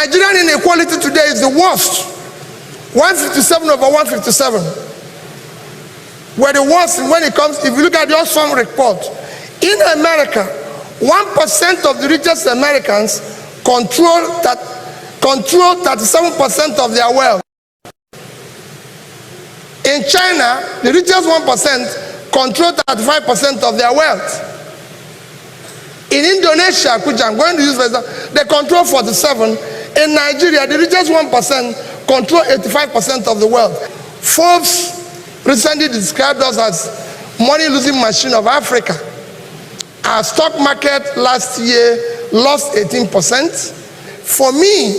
Nigerian inequality today is the worst. 157 over 157. We're the worst when it comes, if you look at the Oxfam report. In America, 1% of the richest Americans control 37% of their wealth. In China, the richest 1% control 35% of their wealth. In Indonesia, which I'm going to use for example, they control 47%. In Nigeria, the richest 1% control 85% of the wealth. Forbes recently described us as money-losing machine of Africa. Our stock market last year lost 18%. For me,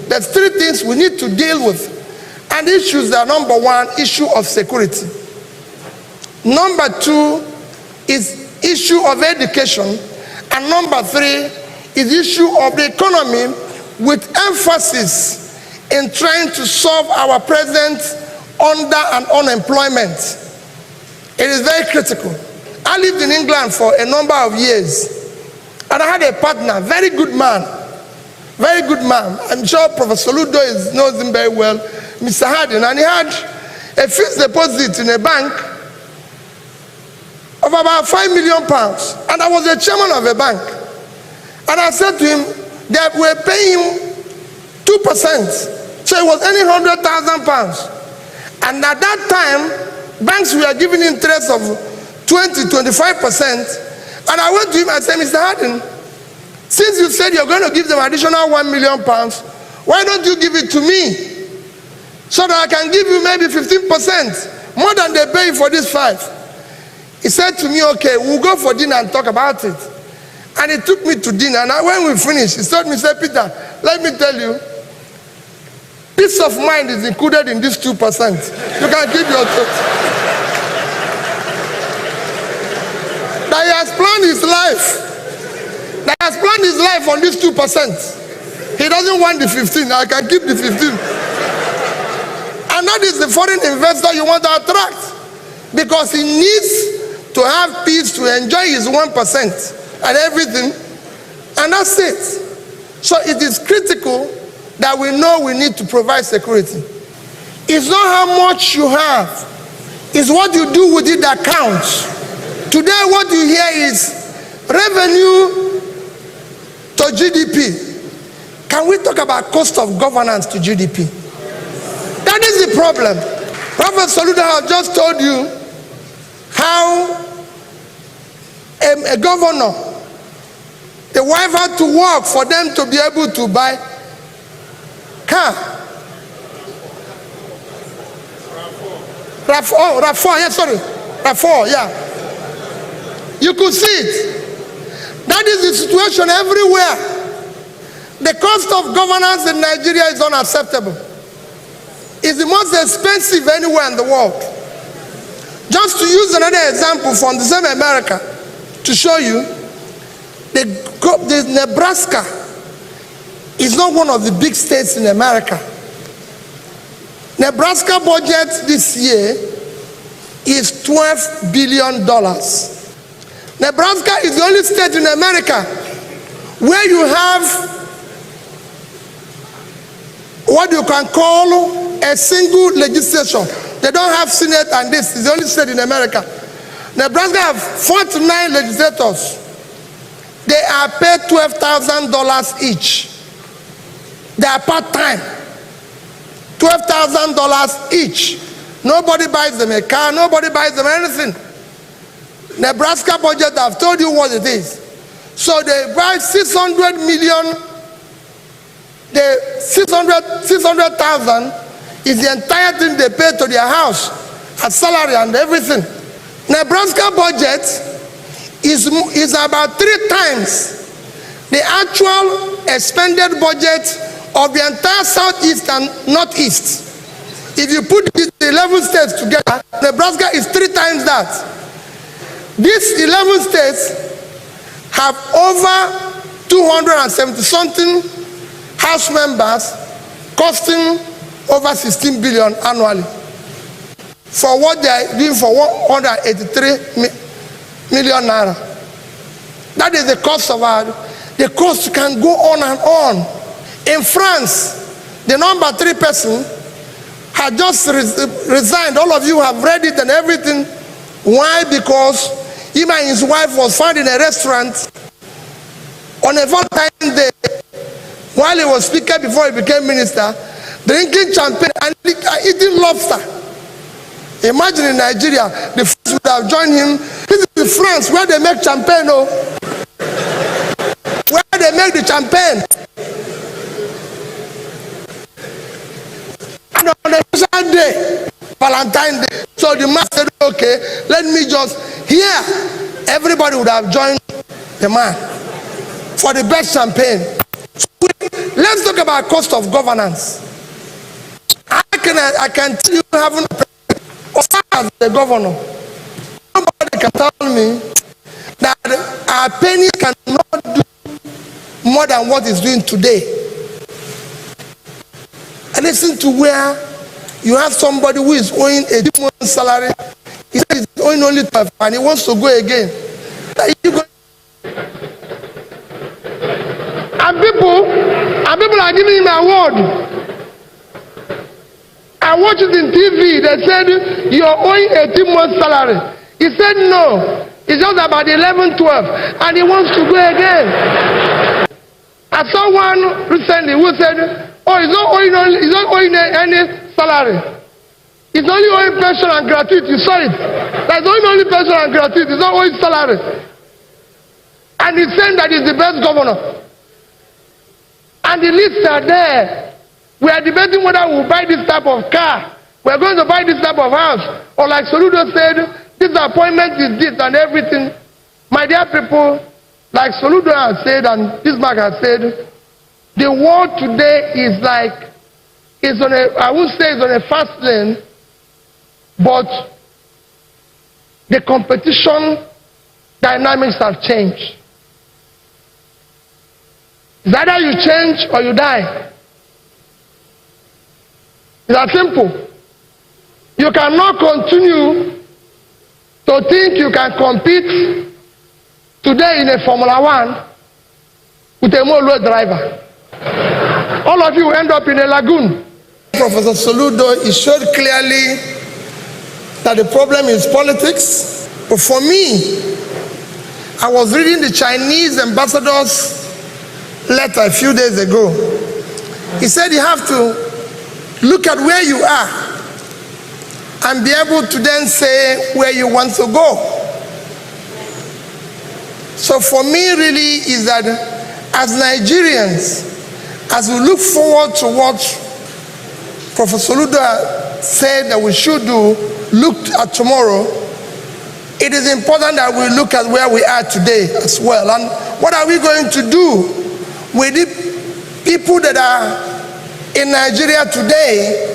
there's three things we need to deal with. And issues are: number one, issue of security. Number two is issue of education. And number three is issue of the economy, with emphasis in trying to solve our present under and unemployment. It is very critical. I lived in England for a number of years, and I had a partner, very good man. Very good man. I'm sure Professor Soludo knows him very well, Mr. Hardin, and he had a fixed deposit in a bank of about £5 million. And I was the chairman of a bank. And I said to him that we're paying him 2%. So it was earning £100,000. And at that time, banks were giving interest of 20–25%. And I went to him and said, Mr. Hardin, since you said you're going to give them additional £1 million, why don't you give it to me? So that I can give you maybe 15%, more than they pay for this 5. He said to me, okay, we'll go for dinner and talk about it. And he took me to dinner. And when we finished, he told me, said, Peter, let me tell you, peace of mind is included in this 2%. You can keep your thoughts. That he has planned his life. That he has planned his life on this 2%. He doesn't want the 15. I can keep the 15. And that is the foreign investor you want to attract. Because he needs to have peace to enjoy his 1% and everything. And that's it. So it is critical that we know we need to provide security. It's not how much you have, it's what you do with it that counts. Today what you hear is revenue to GDP. Can we talk about cost of governance to GDP? That is the problem. Prophet Soludo has just told you how a governor, the wife had to work for them to be able to buy car. RAV4, yeah, sorry. RAV4, yeah. You could see it. That is the situation everywhere. The cost of governance in Nigeria is unacceptable. It's the most expensive anywhere in the world. Just to use another example from the same America to show you, the Nebraska is not one of the big states in America. Nebraska budget this year is $12 billion. Nebraska is the only state in America where you have what you can call a single legislature. They don't have Senate, and this is the only state in America. Nebraska have 49 legislators. They are paid $12,000 each. They are part-time. $12,000 each. Nobody buys them a car, nobody buys them anything. Nebraska budget, I've told you what it is. So they buy 600 million, the 600,000 is the entire thing they pay to their house, as salary and everything. Nebraska budget is about 3 times the actual expended budget of the entire Southeast and Northeast. If you put the 11 states together, Nebraska is 3 times that. These 11 states have over 270-something House members, costing over 16 billion annually for what they are doing for 183 million naira. That is the cost of our, the cost can go on and on. In France, the number 3 person had just resigned. All of you have read it and everything. Why? Because him and his wife was found in a restaurant on a Valentine's Day while he was speaker before he became minister, drinking champagne and eating lobster. Imagine in Nigeria, the French would have joined him. This is France where they make champagne, oh. Where they make the champagne. And on a special day, Valentine's Day, so the man said, okay, let me just, here, everybody would have joined the man for the best champagne. So let's talk about cost of governance. I can tell you, having as the governor, nobody can tell me that our penny cannot do more than what it's doing today. And listen to where you have somebody who is owing a 2-month salary. He says he's owing only 12 and he wants to go again. And people are giving him an award. I watched it in TV. They said, you're owing 18-month salary. He said, no. It's just about 11, 12. And he wants to go again. I saw one recently who said, oh, he's not owing any salary. He's only owing pension and gratuity. You saw it. That's only pension and gratuity. He's not owing salary. And he's saying that he's the best governor. And the lists are there. We are debating whether we'll buy this type of car. We're going to buy this type of house. Or like Soludo said, this appointment is this and everything. My dear people, like Soludo has said and Bismarck has said, the world today is like, I won't say it's on a fast lane, but the competition dynamics have changed. It's either you change or you die. It's that simple. You cannot continue to think you can compete today in a Formula 1 with a Molo driver. All of you end up in a lagoon. Professor Soludo, he showed clearly that the problem is politics. But for me, I was reading the Chinese ambassador's letter a few days ago. He said you have to look at where you are and be able to then say where you want to go. So for me really is that as Nigerians, as we look forward to what Professor Soludo said that we should do, look at tomorrow, it is important that we look at where we are today as well. And what are we going to do with the people that are in Nigeria today?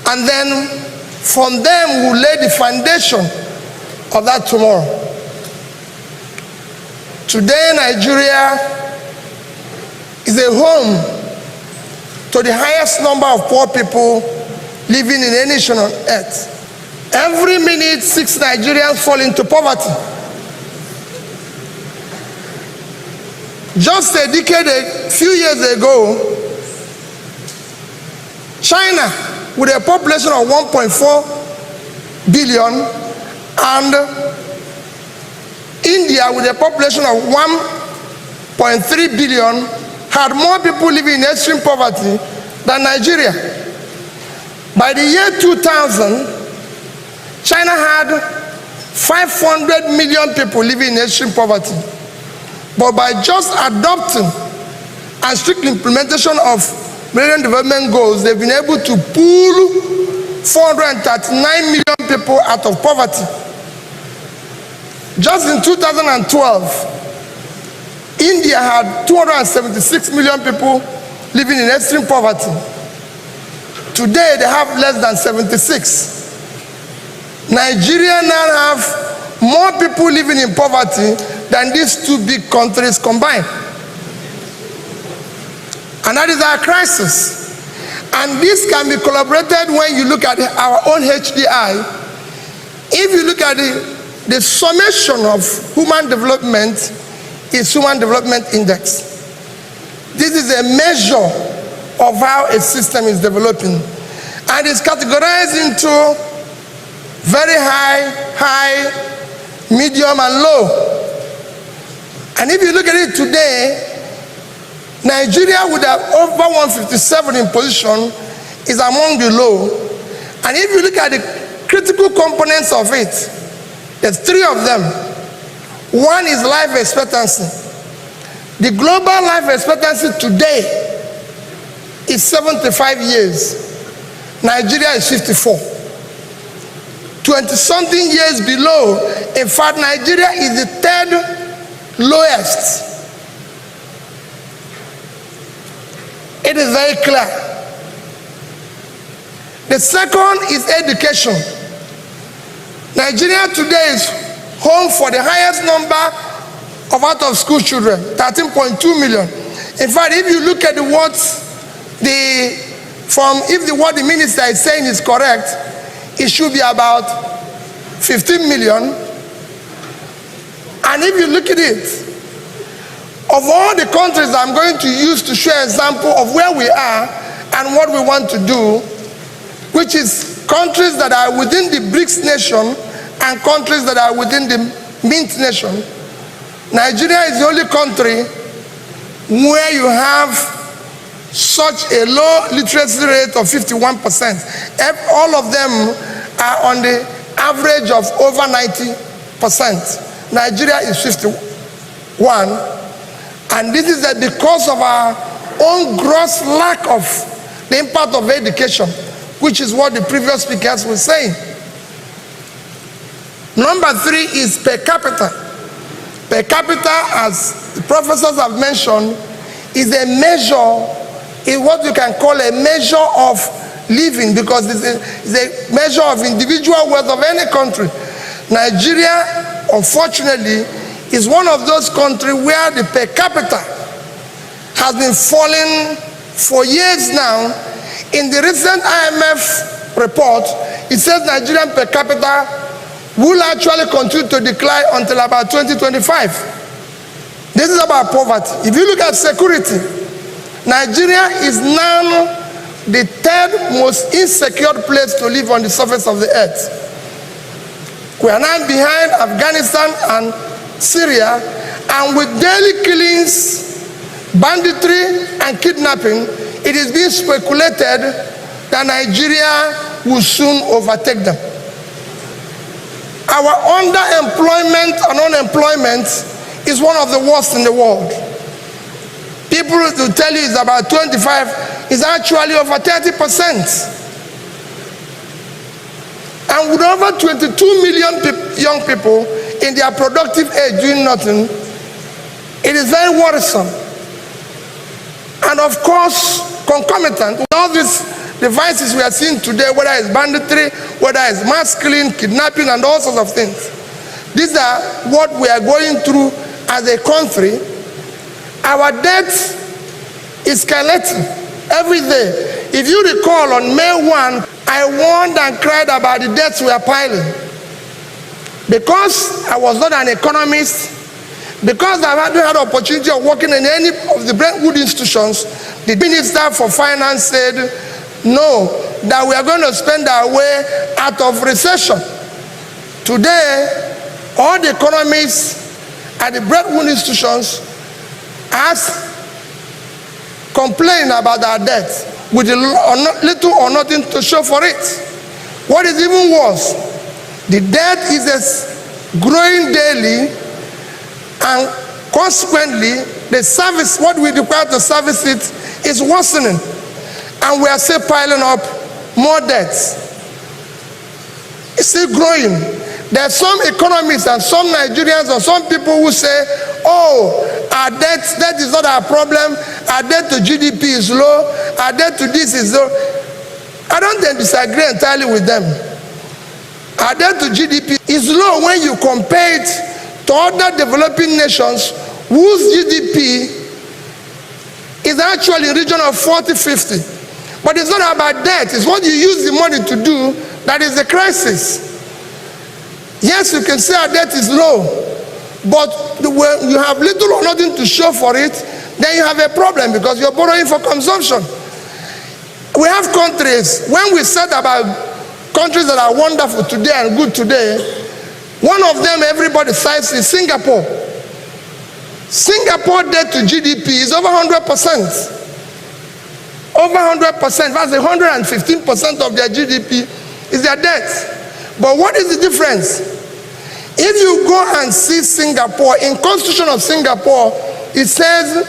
And then from them we'll lay the foundation of that tomorrow. Today Nigeria is a home to the highest number of poor people living in any nation on earth. Every minute 6 Nigerians fall into poverty. Just a decade, a few years ago, China, with a population of 1.4 billion, and India, with a population of 1.3 billion, had more people living in extreme poverty than Nigeria. By the year 2000, China had 500 million people living in extreme poverty. But by just adopting and strict implementation of Millennium Development Goals, they've been able to pull 439 million people out of poverty. Just in 2012, India had 276 million people living in extreme poverty. Today, they have less than 76. Nigeria now have more people living in poverty than these 2 big countries combined. And that is our crisis. And this can be collaborated when you look at our own HDI. If you look at the summation of human development is Human Development Index. This is a measure of how a system is developing. And it's categorized into very high, medium, and low. And if you look at it today, Nigeria would have over 157 in position, is among the low. And if you look at the critical components of it, there's three of them. One is life expectancy. The global life expectancy today is 75 years. Nigeria is 54. 20-something years below. In fact, Nigeria is the third lowest. It is very clear. The second is education. Nigeria today is home for the highest number of out-of-school children, 13.2 million. In fact, if you look at what the minister is saying is correct, it should be about 15 million. And if you look at it, of all the countries I'm going to use to show an example of where we are and what we want to do, which is countries that are within the BRICS nation and countries that are within the Mint nation, Nigeria is the only country where you have such a low literacy rate of 51%. All of them are on the average of over 90%. Nigeria is 51. And this is because of our own gross lack of the impact of education, which is what the previous speakers were saying. Number three is per capita. Per capita, as the professors have mentioned, is a measure, is what you can call a measure of living, because it's a measure of individual wealth of any country. Nigeria, unfortunately, is one of those countries where the per capita has been falling for years now. In the recent IMF report, it says Nigerian per capita will actually continue to decline until about 2025. This is about poverty. If you look at security, Nigeria is now the third most insecure place to live on the surface of the earth. We are now behind Afghanistan and Syria, and with daily killings, banditry, and kidnapping, it is being speculated that Nigeria will soon overtake them. Our underemployment and unemployment is one of the worst in the world. People will tell you it's about 25, it's actually over 30%. And with over 22 million young people in their productive age doing nothing, it is very worrisome. And of course, concomitant with all these devices we are seeing today, whether it's banditry, whether it's mass killing, kidnapping, and all sorts of things. These are what we are going through as a country. Our debt is escalating every day. If you recall, on May 1, I warned and cried about the debts we are piling. Because I was not an economist, because I hadn't had the opportunity of working in any of the Brentwood institutions, the Minister for Finance said, no, that we are going to spend our way out of recession. Today, all the economists at the Brentwood institutions are complaining about our debt with little or nothing to show for it. What is even worse, the debt is growing daily, and consequently, the service, what we require to service it, is worsening. And we are still piling up more debts. It's still growing. There are some economists and some Nigerians or some people who say, oh, our debt is not our problem, our debt to GDP is low, our debt to this is low. I don't disagree entirely with them. Our debt to GDP is low when you compare it to other developing nations whose GDP is actually in the region of 40-50. But it's not about debt, it's what you use the money to do that is the crisis. Yes, you can say our debt is low, but when you have little or nothing to show for it, then you have a problem because you're borrowing for consumption. We have countries, when we said about countries that are wonderful today and good today, one of them everybody cites is Singapore. Singapore debt to GDP is over 100%. Over 100%, that's 115% of their GDP is their debt. But what is the difference? If you go and see Singapore, in Constitution of Singapore, it says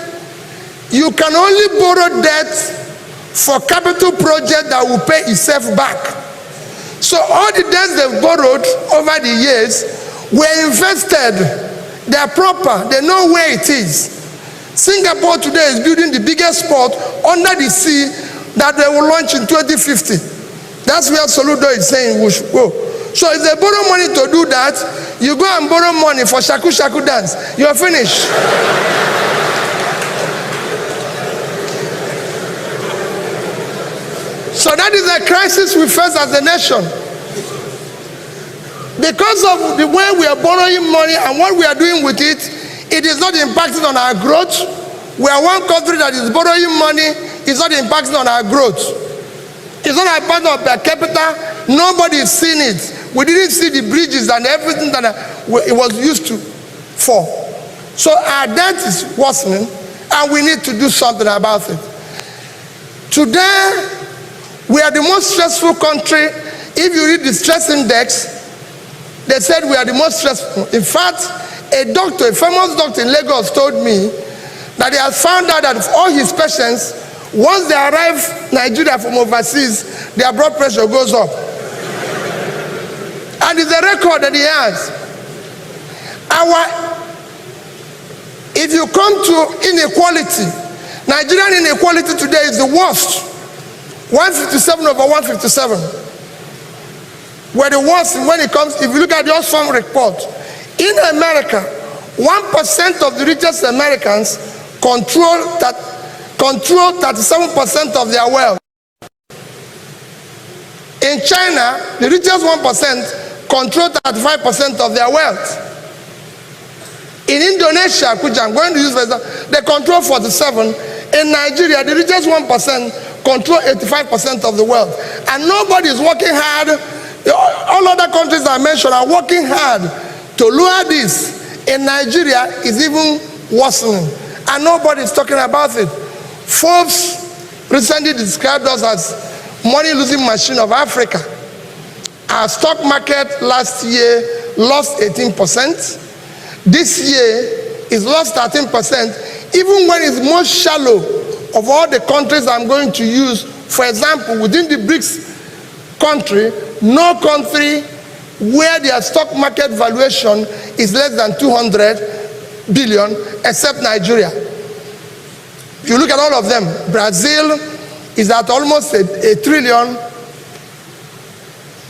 you can only borrow debt for capital project that will pay itself back. So all the debts they've borrowed over the years were invested. They are proper. They know where it is. Singapore today is building the biggest port under the sea that they will launch in 2050. That's where Soludo is saying we should go. So if they borrow money to do that, you go and borrow money for shaku shaku dance. You're finished. So that is a crisis we face as a nation. Because of the way we are borrowing money and what we are doing with it, it is not impacting on our growth. We are one country that is borrowing money, it's not impacting on our growth. It's not impacting on per capita. Nobody is seeing it. We didn't see the bridges and everything that it was used to for. So our debt is worsening and we need to do something about it. Today, we are the most stressful country. If you read the stress index, they said we are the most stressful. In fact, a doctor, a famous doctor in Lagos told me that he has found out that all his patients, once they arrive Nigeria from overseas, their blood pressure goes up. And it's a record that he has. If you come to inequality, Nigerian inequality today is the worst. 157 over 157. We're the worst when it comes, if you look at the Oxfam report, in America, 1% of the richest Americans control 37% of their wealth. In China, the richest 1% control 35% of their wealth. In Indonesia, which I'm going to use for example, they control 47%. In Nigeria, the richest 1% control 85% of the wealth. And nobody is working hard. All other countries I mentioned are working hard to lower this. In Nigeria, it's even worsening. And nobody is talking about it. Forbes recently described us as money-losing machine of Africa. Our stock market last year lost 18%. This year, it's lost 13%, even when it's most shallow of all the countries I'm going to use. For example, within the BRICS country, no country where their stock market valuation is less than 200 billion, except Nigeria. If you look at all of them, Brazil is at almost a trillion.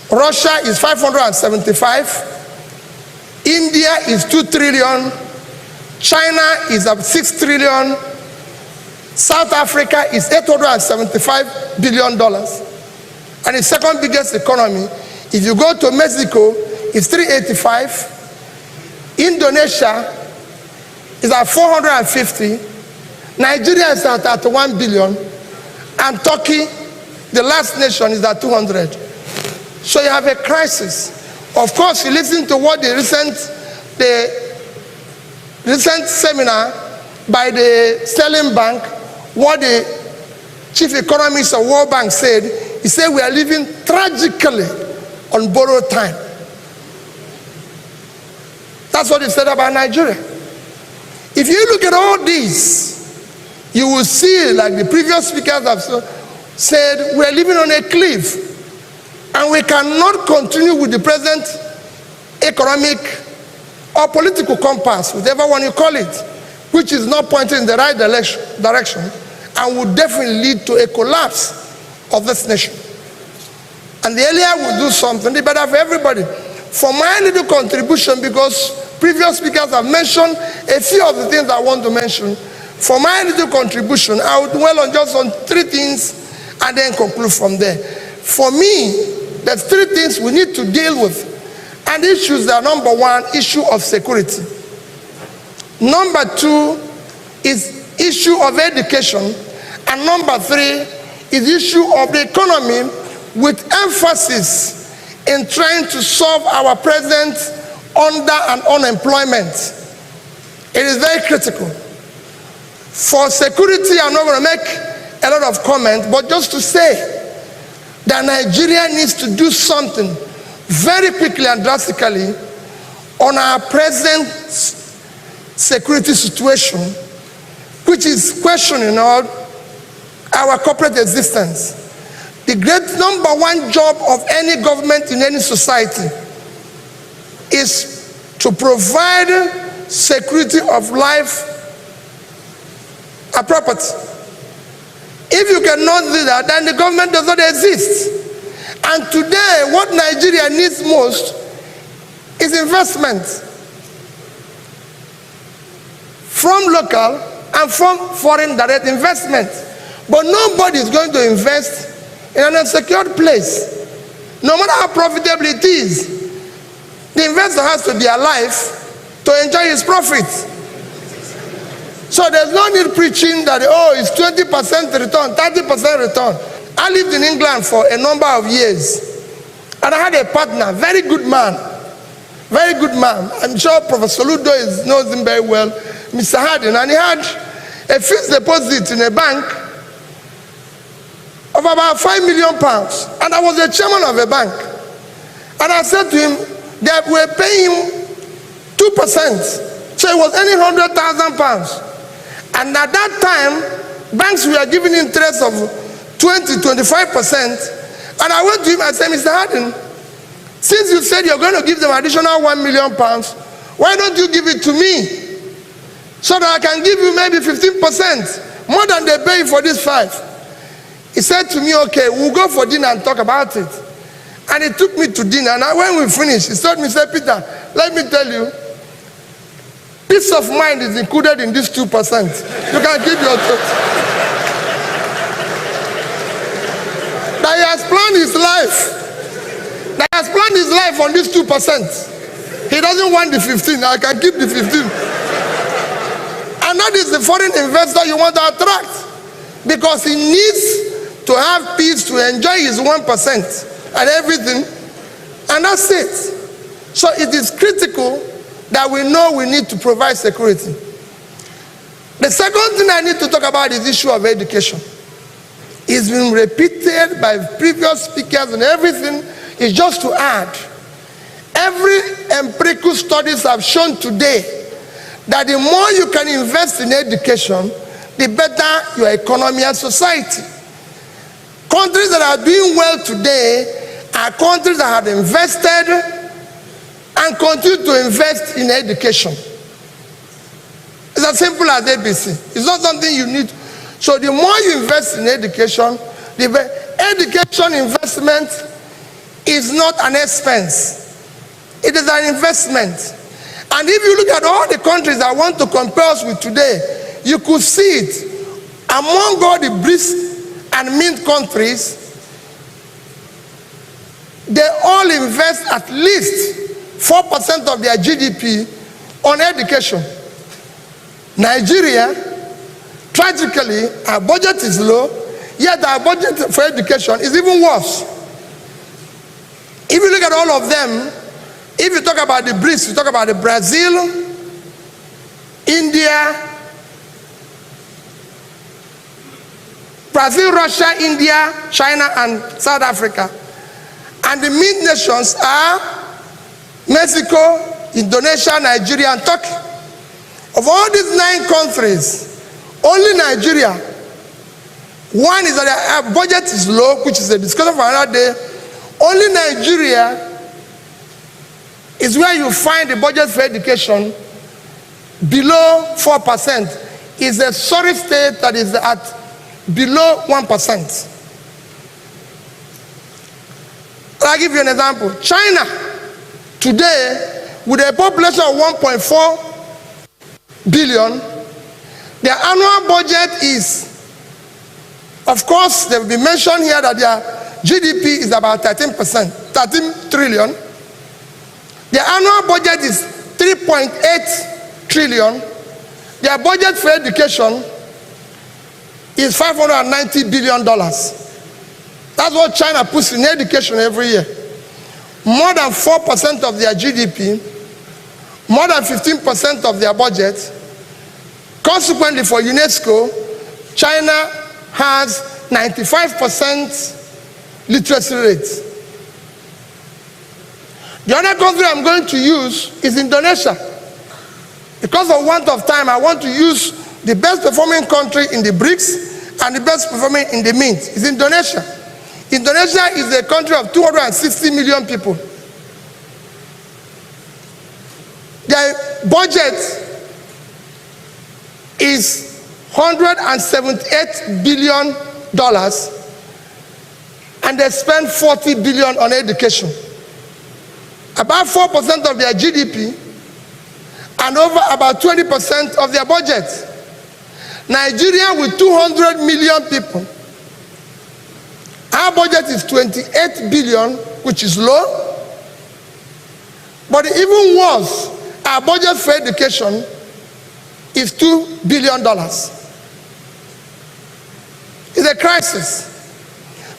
Russia is 575. India is 2 trillion. China is at 6 trillion. South Africa is $875 billion. And the second biggest economy. If you go to Mexico, it's 385. Indonesia is at 450. Nigeria is at 31 billion. And Turkey, the last nation, is at 200. So you have a crisis. Of course, you listen to what the recent seminar by the Sterling Bank, what the chief economist of World Bank said. He said we are living tragically on borrowed time. That's what he said about Nigeria. If you look at all these, you will see, like the previous speakers have said, we are living on a cliff. And we cannot continue with the present economic or political compass, whichever one you call it, which is not pointing in the right direction and would definitely lead to a collapse of this nation. And the earlier we do something, the better for everybody. For my little contribution, because previous speakers have mentioned a few of the things I want to mention, for my little contribution, I would dwell on just on 3 things and then conclude from there. For me, there's 3 things we need to deal with. And issues are: number 1, issue of security. Number 2 is issue of education. And number 3 is the issue of the economy, with emphasis in trying to solve our present under and unemployment. It is very critical. For security, I'm not going to make a lot of comment, but just to say that Nigeria needs to do something very quickly and drastically on our present security situation, which is questioning our corporate existence. The great number 1 job of any government in any society is to provide security of life and property. If you cannot do that, then the government does not exist. And today, what Nigeria needs most is investment from local and from foreign direct investment. But nobody is going to invest in an unsecured place, no matter how profitable it is. The investor has to be alive to enjoy his profits. So there's no need preaching that, oh, it's 20% return, 30% return. I lived in England for a number of years, and I had a partner, very good man. Very good man. I'm sure Professor Soludo knows him very well, Mr. Hardin, and he had a fixed deposit in a bank of about £5 million. And I was the chairman of a bank. And I said to him that we're paying him 2%. So it was earning £100,000. And at that time, banks were giving interest of 20-25%. And I went to him and said, Mr. Hardin, since you said you're going to give them additional £1 million, why don't you give it to me? So that I can give you maybe 15%, more than they pay for this 5. He said to me, okay, we'll go for dinner and talk about it. And he took me to dinner. And when we finished, he told me, he said, Peter, let me tell you, peace of mind is included in this 2%. You can keep your thoughts. That he has planned his life. That he has planned his life on this 2%. He doesn't want the 15. I can keep the 15. And that is the foreign investor you want to attract. Because he needs to have peace to enjoy his 1% and everything. And that's it. So it is critical that we know we need to provide security. The second thing I need to talk about is the issue of education. It's been repeated by previous speakers and everything. Is just to add, every empirical studies have shown today that the more you can invest in education, the better your economy and society. Countries that are doing well today are countries that have invested and continue to invest in education. It's as simple as ABC. It's not something you need. So the more you invest in education, the education investment is not an expense. It is an investment. And if you look at all the countries that want to compare us with today, you could see it. Among all the BRICS and mint countries, they all invest at least 4% of their GDP on education. Nigeria, tragically, our budget is low, yet our budget for education is even worse. If you look at all of them, if you talk about the BRICS, you talk about the Brazil, India, Russia, India, China, and South Africa. And the mint nations are Mexico, Indonesia, Nigeria, and Turkey. Of all these 9 countries, only Nigeria, one is that our budget is low, which is a discussion for another day. Only Nigeria is where you find the budget for education below 4%. It's a sorry state that is at below 1%. I'll give you an example. China, today, with a population of 1.4 billion, their annual budget is, of course, they will be mentioned here that their GDP is about 13%, 13 trillion. Their annual budget is 3.8 trillion. Their budget for education is $590 billion. That's what China puts in education every year. More than 4% of their GDP, more than 15% of their budget. Consequently, for UNESCO, China has 95% literacy rate. The other country I'm going to use is Indonesia. Because of want of time, I want to use the best performing country in the BRICS and the best performing in the Mint. It's Indonesia. Indonesia is a country of 260 million people. Their budget is $178 billion, and they spend $40 billion on education. About 4% of their GDP, and over about 20% of their budget. Nigeria, with 200 million people, our budget is 28 billion, which is low. But even worse, our budget for education is $2 billion. It's a crisis.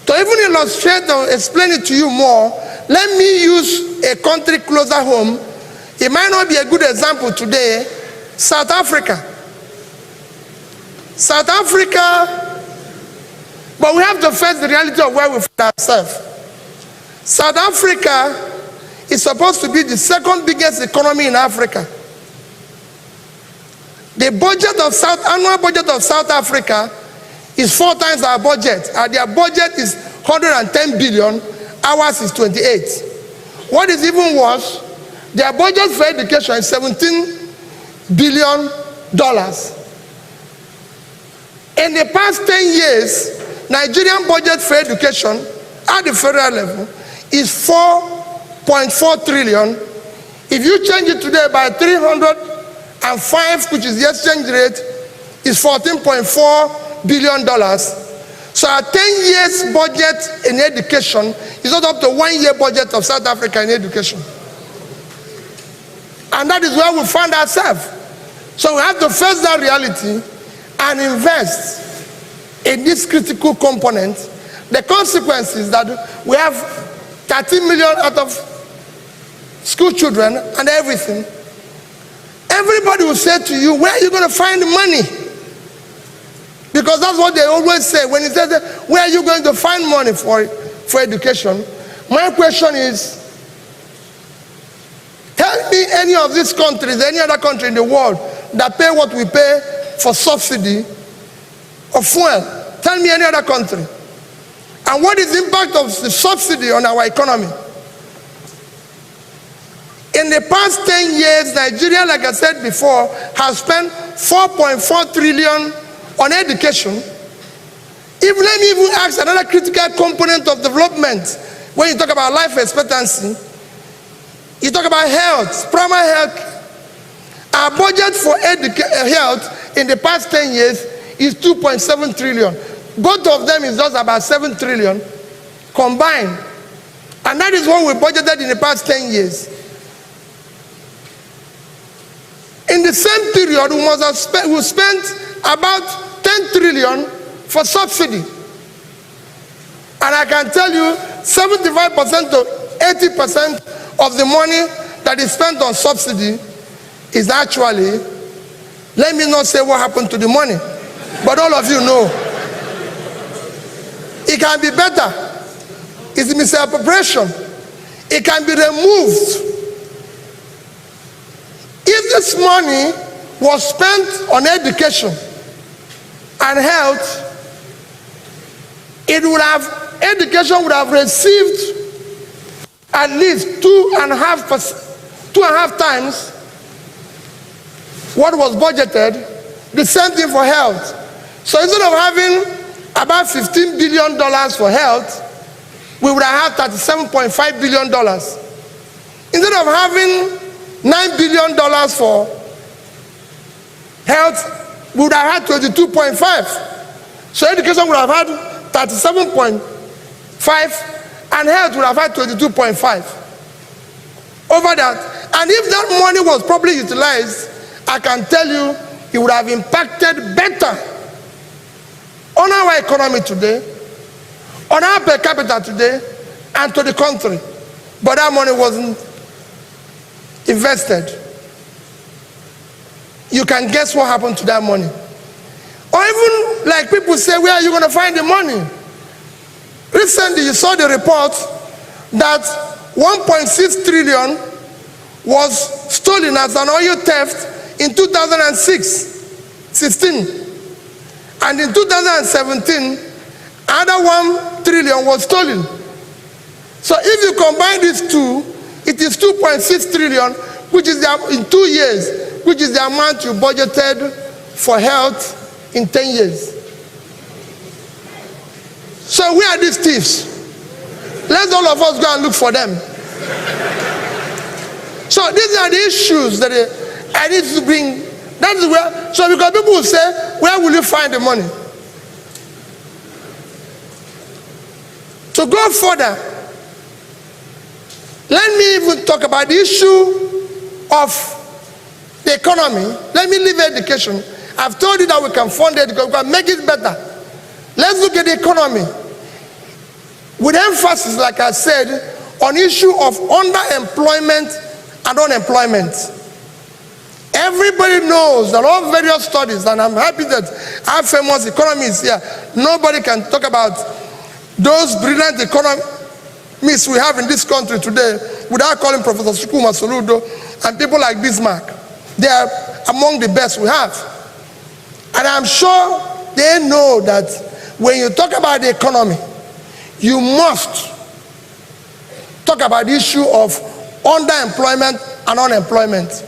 To even illustrate or explain it to you more, let me use a country closer home. It might not be a good example today. South Africa. South Africa, but we have to face the reality of where we find ourselves. South Africa is supposed to be the second biggest economy in Africa. The annual budget of South Africa is 4 times our budget. Their budget is 110 billion, ours is 28. What is even worse, their budget for education is $17 billion. In the past 10 years, Nigerian budget for education at the federal level is 4.4 trillion. If you change it today by 305, which is the exchange rate, is $14.4 billion. So our 10 years budget in education is not up to 1 year budget of South Africa in education. And that is where we find ourselves. So we have to face that reality and invest in this critical component. The consequence is that we have 30 million out of school children and everything. Everybody will say to you, where are you going to find the money? Because that's what they always say. When he says, where are you going to find money for education? My question is, tell me any of these countries, any other country in the world that pay what we pay for subsidy of fuel. Tell me any other country. And what is the impact of the subsidy on our economy? In the past 10 years, Nigeria, like I said before, has spent 4.4 trillion on education. Let me even ask another critical component of development. When you talk about life expectancy, you talk about health, primary health. Our budget for health in the past 10 years is 2.7 trillion. Both of them is just about 7 trillion combined. And that is what we budgeted in the past 10 years. In the same period, we spent about 10 trillion for subsidy. And I can tell you, 75% to 80% of the money that is spent on subsidy is actually, let me not say what happened to the money, but all of you know. It can be better. It's misappropriation. It can be removed. If this money was spent on education and health, education would have received at least 2.5 times what was budgeted. The same thing for health. So instead of having about $15 billion for health, we would have had $37.5 billion. Instead of having $9 billion for health, we would have had 22.5. So education would have had 37.5, and health would have had 22.5. Over that. And if that money was properly utilized, I can tell you it would have impacted better on our economy today, on our per capita today, and to the country. But that money wasn't invested. You can guess what happened to that money. Or even like people say, where are you going to find the money? Recently, you saw the report that 1.6 trillion was stolen as an oil theft in 2016. And in 2017, another 1 trillion was stolen. So if you combine these two, it is 2.6 trillion, which is in 2 years, which is the amount you budgeted for health in 10 years. So where are these thieves? Let's all of us go and look for them. So these are the issues that I need to bring. That is where, so because people will say, where will you find the money? To go further, let me even talk about the issue of the economy. Let me leave education. I've told you that we can fund it, we can make it better. Let's look at the economy. With emphasis, like I said, on issue of underemployment and unemployment. Everybody knows that all various studies, and I'm happy that our famous economists here, nobody can talk about those brilliant economists we have in this country today without calling Professor Soludo and people like Bismarck. They are among the best we have. And I'm sure they know that when you talk about the economy, you must talk about the issue of underemployment and unemployment.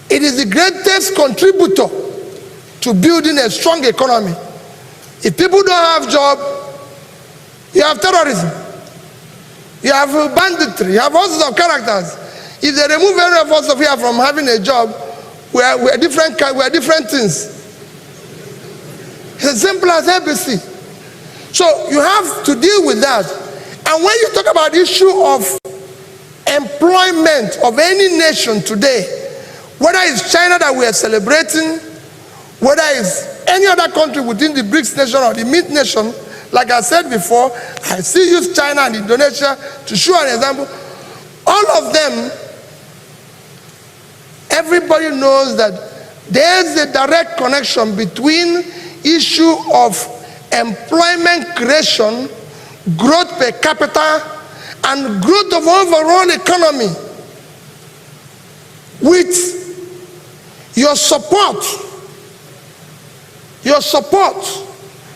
It is the greatest contributor to building a strong economy. If people don't have job, you have terrorism, you have banditry, you have all sorts of characters. If they remove any of us here from having a job, we are different things. It's as simple as ABC. So you have to deal with that. And when you talk about the issue of employment of any nation today, whether it's China that we are celebrating, whether it's any other country within the BRICS nation or the MINT nation, like I said before, I still use China and Indonesia to show an example. All of them, everybody knows that there's a direct connection between issue of employment creation, growth per capita, and growth of overall economy with your support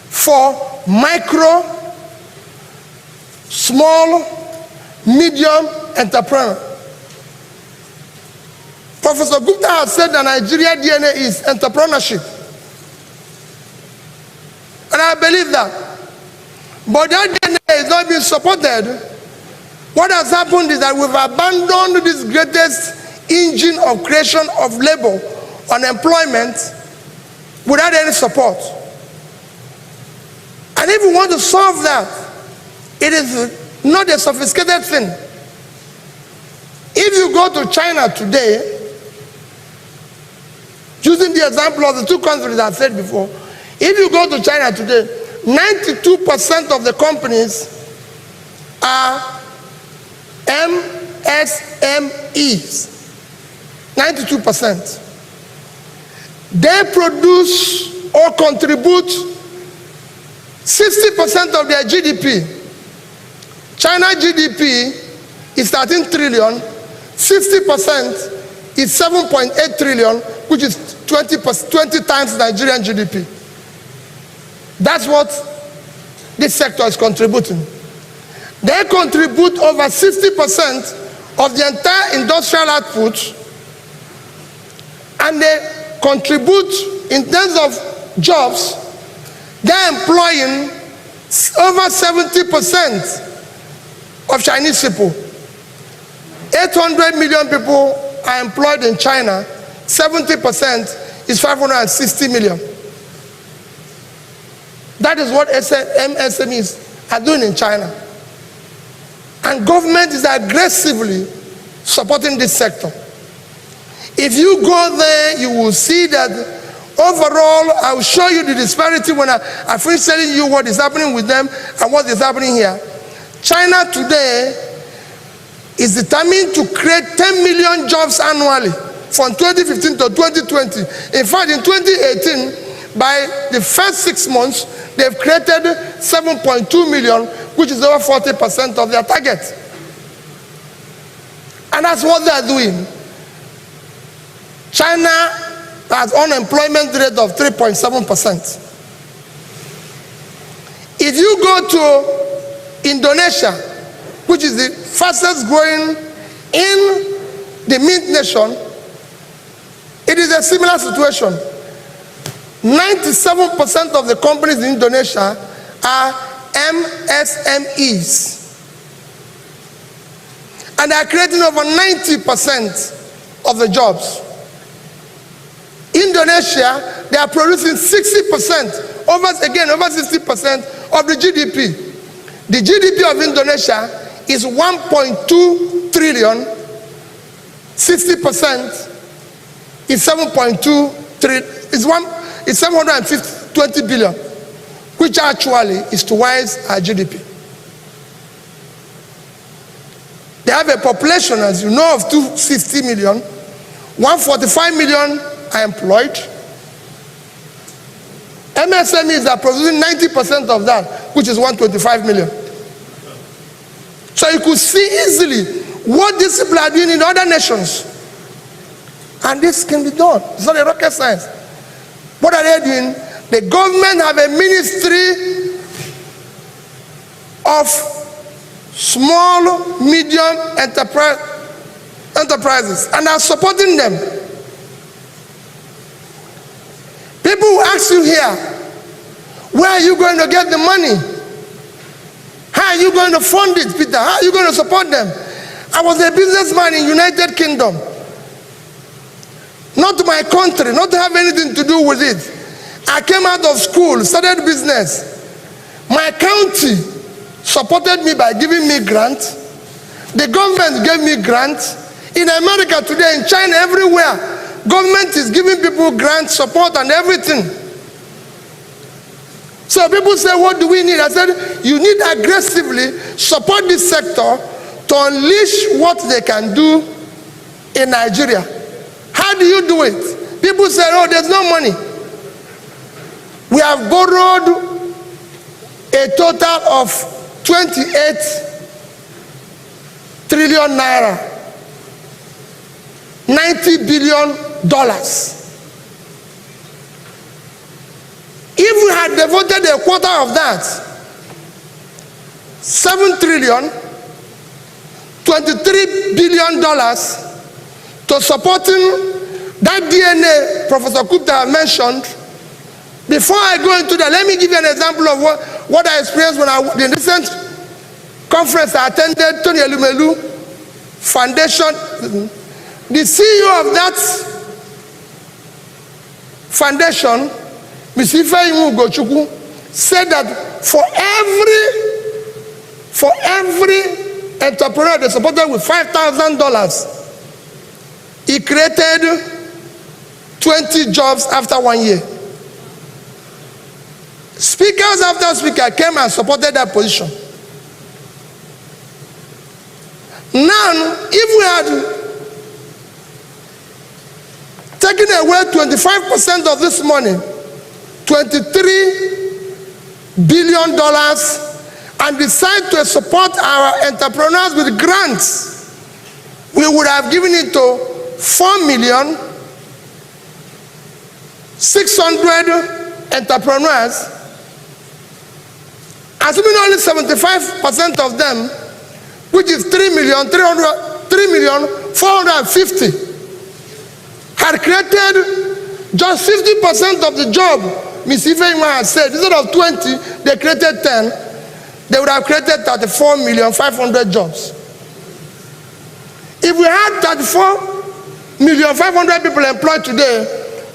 for micro, small, medium entrepreneur. Professor Gupta has said that Nigeria DNA is entrepreneurship. And I believe that. But that DNA is not being supported. What has happened is that we've abandoned this greatest engine of creation of labor, unemployment, without any support. And if we want to solve that, it is not a sophisticated thing. If you go to China today, using the example of the two countries I said before, if you go to China today, 92% of the companies are MSMEs. 92%. They produce or contribute 60% of their GDP. China GDP is 13 trillion, 60% is 7.8 trillion, which is 20 times Nigerian GDP. That's what this sector is contributing. They contribute over 60% of the entire industrial output, and they contribute in terms of jobs. They're employing over 70% of Chinese people. 800 million people are employed in China. 70% is 560 million. That is what MSMEs are doing in China. And government is aggressively supporting this sector. If you go there, you will see that Overall, I will show you the disparity when I finish telling you what is happening with them and what is happening here. China today is determined to create 10 million jobs annually from 2015 to 2020. In fact, in 2018, by the first 6 months, they've created 7.2 million, which is over 40% of their target. And that's what they're doing. China has unemployment rate of 3.7%. If you go to Indonesia, which is the fastest growing in the Mint nation, it is a similar situation. 97% of the companies in Indonesia are MSMEs. And they are creating over 90% of the jobs. Indonesia, they are producing 60%, over 60% of the GDP. The GDP of Indonesia is 1.2 trillion, 60% is 7.2 trillion, is 720 billion, which actually is twice our GDP. They have a population, as you know, of 260 million, 145 million are employed. MSMEs are producing 90% of that, which is 125 million. So you could see easily what these people are doing in other nations. And this can be done. It's not a rocket science. What are they doing? The government have a ministry of small, medium enterprises and are supporting them. People who ask you here, where are you going to get the money? How are you going to fund it, Peter? How are you going to support them? I was a businessman in United Kingdom. Not my country, not to have anything to do with it. I came out of school, started business. My county supported me by giving me grants. The government gave me grants. In America today, in China, everywhere, government is giving people grants, support, and everything. So people say, what do we need? I said, you need aggressively support this sector to unleash what they can do in Nigeria. How do you do it? People say, oh, there's no money. We have borrowed a total of 28 trillion naira, $90 billion. If we had devoted a quarter of that, 7 trillion, $23 billion to supporting that DNA Professor Gupta mentioned. Before I go into that, let me give you an example of what I experienced when the recent conference I attended, Tony Elumelu Foundation. The CEO of that foundation, Mr. Ifeanyi Ugochukwu, said that for every entrepreneur they supported with $5,000, he created 20 jobs after 1 year. Speakers after speaker came and supported that position. Now, if we had taken away 25% of this money, $23 billion, and decide to support our entrepreneurs with grants, we would have given it to 4,600,000 entrepreneurs, assuming only 75% of them, which is 3,450,000, had created just 50% of the job. Ms. Ifeanyi has said, instead of 20, they created 10. They would have created 34,500,000 jobs. If we had 34,500,000 people employed today,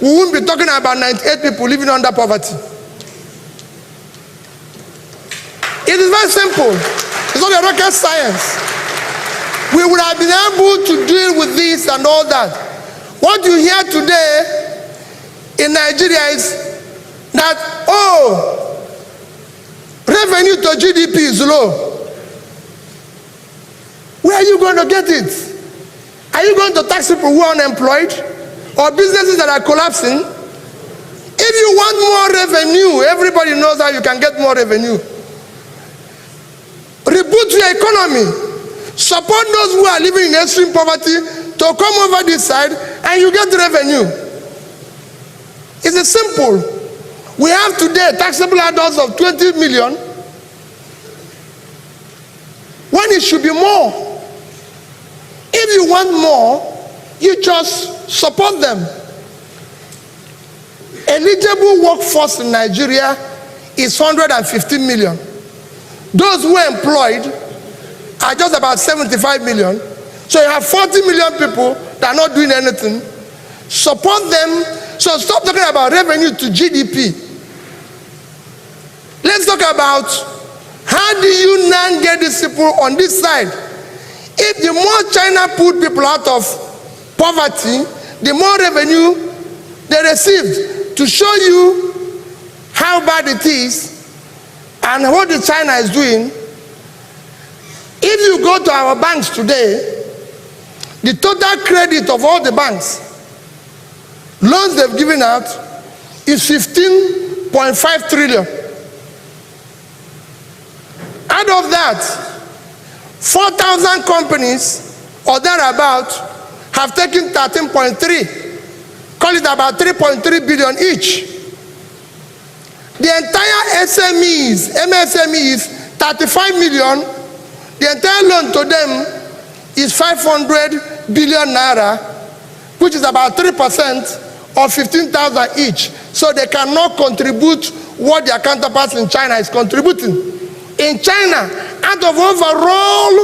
we wouldn't be talking about 98 people living under poverty. It is very simple. It's not a rocket science. We would have been able to deal with this and all that. What you hear today in Nigeria is that, oh, revenue to GDP is low. Where are you going to get it? Are you going to tax people who are unemployed or businesses that are collapsing? If you want more revenue, everybody knows how you can get more revenue. Reboot your economy. Support those who are living in extreme poverty to come over this side and you get revenue. It's simple. We have today taxable adults of 20 million when it should be more. If you want more, you just support them. Eligible workforce in Nigeria is 115 million. Those who are employed are just about 75 million. So you have 40 million people that are not doing anything. Support them. So stop talking about revenue to GDP. Let's talk about how do you now get these people on this side. If the more China put people out of poverty, the more revenue they received. To show you how bad it is and what the China is doing, if you go to our banks today, the total credit of all the banks, loans they've given out, is 15.5 trillion. Out of that, 4,000 companies or thereabout have taken 13.3. Call it about 3.3 billion each. The entire MSME is 35 million. The entire loan to them is 500 billion naira, which is about 3% of 15,000 each. So they cannot contribute what their counterparts in China is contributing. In China, out of overall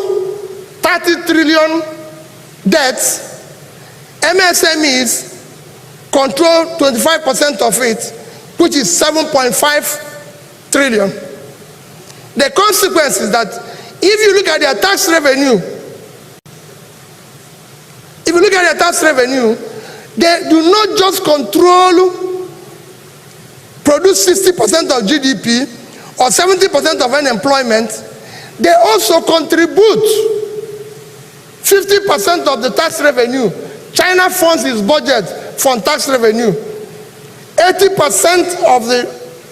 30 trillion debts, MSMEs control 25% of it, which is 7.5 trillion. The consequence is that if you look at their tax revenue, they do not just produce 60% of GDP or 70% of unemployment, they also contribute 50% of the tax revenue. China funds its budget from tax revenue. 80% of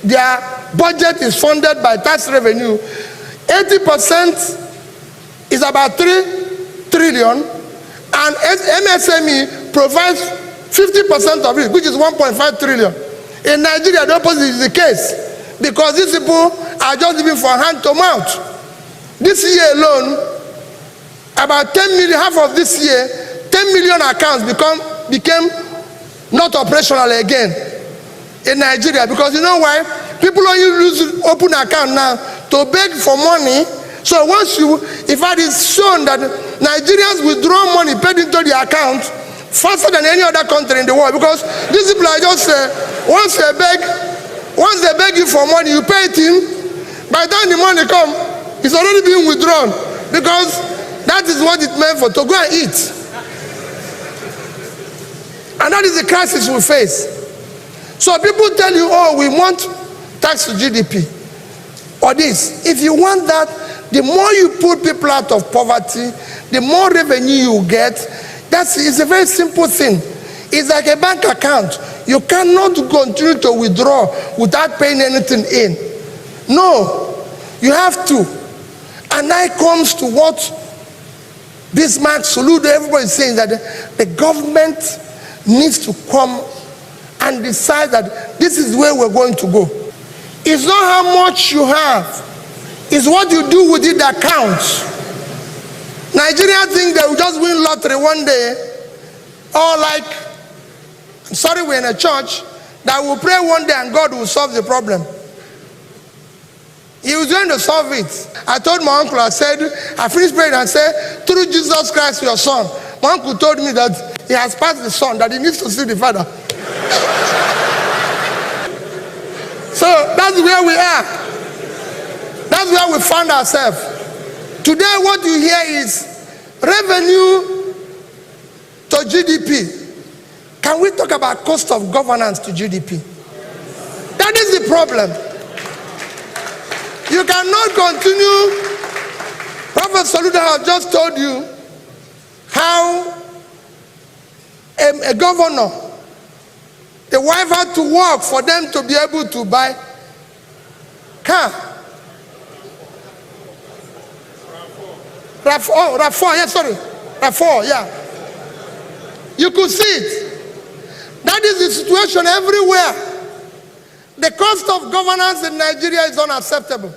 their budget is funded by tax revenue. 80% is about 3 trillion, and MSME provides 50% of it, which is 1.5 trillion. In Nigeria, the opposite is the case, because these people are just living from hand to mouth. This year alone, about 10 million, half of this year, 10 million accounts became not operational again in Nigeria. Because you know why? People only open account now to beg for money. So if it is shown that Nigerians withdraw money paid into the account faster than any other country in the world, because these people are just once they beg you for money, you pay it in. By the time the money comes, it's already being withdrawn, because that is what it meant for, to go and eat. And that is the crisis we face. So people tell you, oh, we want tax to GDP or this. If you want that, the more you put people out of poverty, the more revenue you get. It's a very simple thing. It's like a bank account. You cannot continue to withdraw without paying anything in. No, you have to. And now it comes to what Bismarck, Soludo, everybody is saying, that the government needs to come and decide that this is where we're going to go. It's not how much you have, it's what you do with it that counts. Nigerians think they will just win lottery one day, or like, I'm sorry, we're in a church, that will pray one day and God will solve the problem. He was going to solve it. I told my uncle, I said, I finished praying and said, through Jesus Christ, your son. My uncle told me that he has passed the son, that he needs to see the father. So that's where we are. That's where we found ourselves. Today what you hear is revenue to GDP. Can we talk about cost of governance to GDP? That is the problem. You cannot continue. Prophet Soludo has just told you how a governor, the wife had to work for them to be able to buy car. RAV4, yeah, sorry. RAV4, yeah. You could see it. That is the situation everywhere. The cost of governance in Nigeria is unacceptable.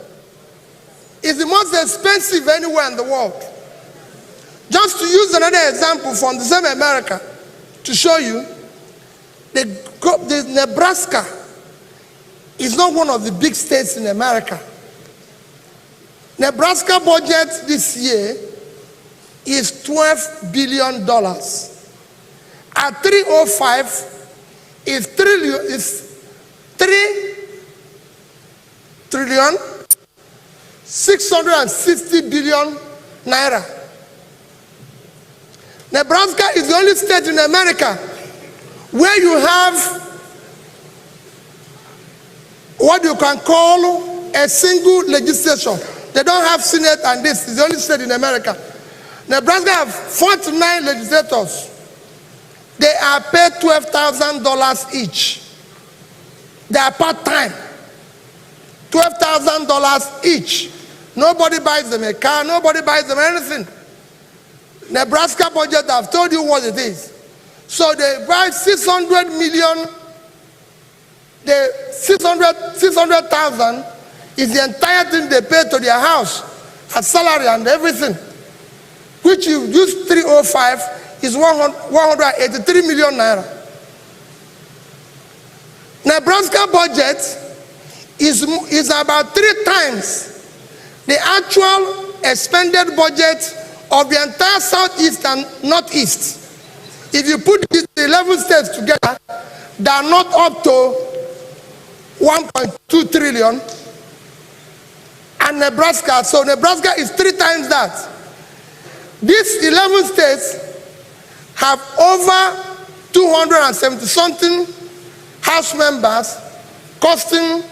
It's the most expensive anywhere in the world. Just to use another example from the same America to show you, the Nebraska is not one of the big states in America. Nebraska budget this year is $12 billion. At 305 is 3,660 billion naira. Nebraska is the only state in America where you have what you can call a single legislature. They don't have Senate, and this is the only state in America. Nebraska have 49 legislators. They are paid $12,000 each. They are part-time. $12,000 each. Nobody buys them a car. Nobody buys them anything. Nebraska budget, I've told you what it is. So they buy 600 million. The 600,000 is the entire thing they pay to their house, as salary and everything. Which you use 305 is 183 million naira. Nebraska budget is about 3 times the actual expended budget of the entire southeast and northeast. If you put these 11 states together, they are not up to 1.2 trillion. And Nebraska, so Nebraska is 3 times that. These 11 states have over 270-something House members, costing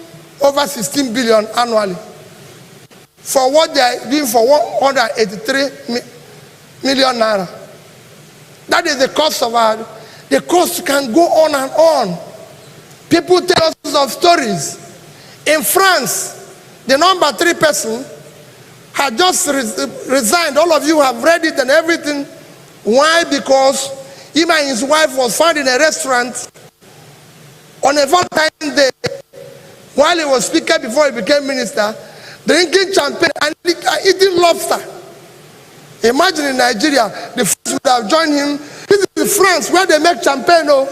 over 16 billion annually for what they are doing for 183 million naira. That is the cost of our. The cost can go on and on. People tell us of stories. In France, the number 3 person had just resigned. All of you have read it and everything. Why? Because him and his wife was found in a restaurant on a Valentine's Day while he was speaker before he became minister, drinking champagne and eating lobster. Imagine in Nigeria, the French would have joined him. This is France where they make champagne, oh.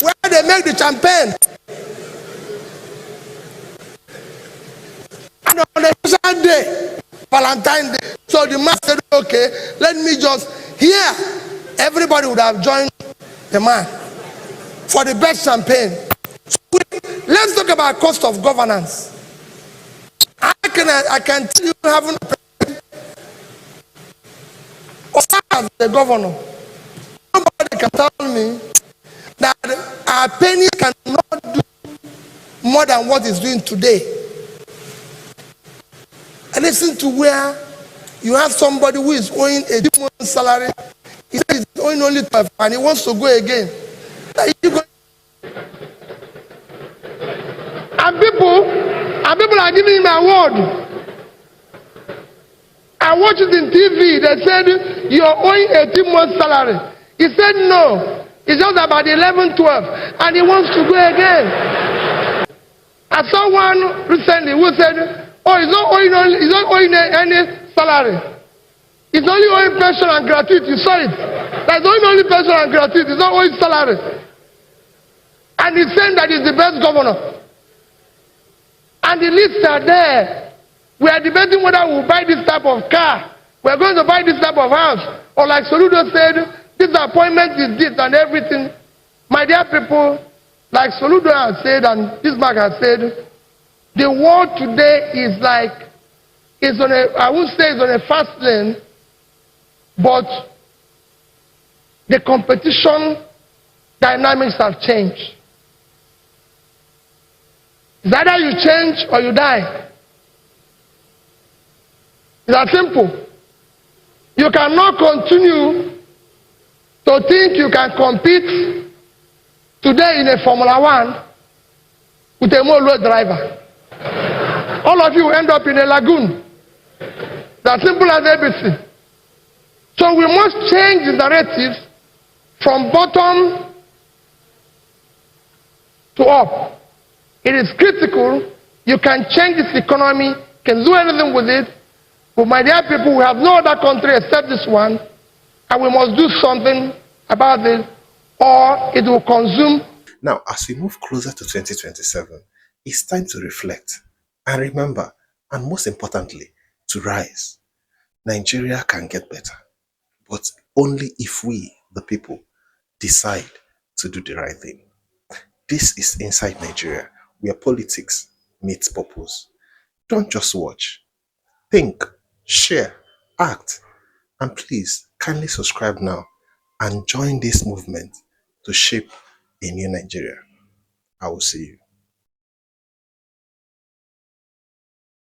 Where they make the champagne. And on a special day, Valentine's Day, so the man said, okay, let me just, here, everybody would have joined the man for the best champagne. So let's talk about cost of governance. I can tell you, having as the governor, nobody can tell me that our penny cannot do more than what it's doing today. And listen to where you have somebody who is owing a month's salary. He says he's owing only 12 and he wants to go again. And people are giving him an award. I watched it in TV. They said, you're owing 18 months salary. He said, no. It's just about 11, 12. And he wants to go again. I saw one recently who said, oh, he's not owing any salary. He's only owing pension and gratuity. You saw it. That's only pension and gratuity. He's not owing salary. And he's saying that he's the best governor. And the lists are there. We are debating whether we'll buy this type of car. We're going to buy this type of house. Or like Soludo said, this appointment is this and everything. My dear people, like Soludo has said and Bismarck has said, the world today is like, I won't say it's on a fast lane, but the competition dynamics have changed. It's either you change or you die. It's that simple. You cannot continue to think you can compete today in a Formula One with a more load driver. All of you end up in a lagoon. That's simple as ABC. So we must change the narrative from bottom to up. It is critical. You can change this economy, can do anything with it. But my dear people, we have no other country except this one, and we must do something about it, or it will consume. Now, as we move closer to 2027, it's time to reflect and remember, and most importantly, to rise. Nigeria can get better, but only if we, the people, decide to do the right thing. This is Inside Nigeria, where politics meets purpose. Don't just watch. Think, share, act, and please kindly subscribe now and join this movement to shape a new Nigeria. I will see you.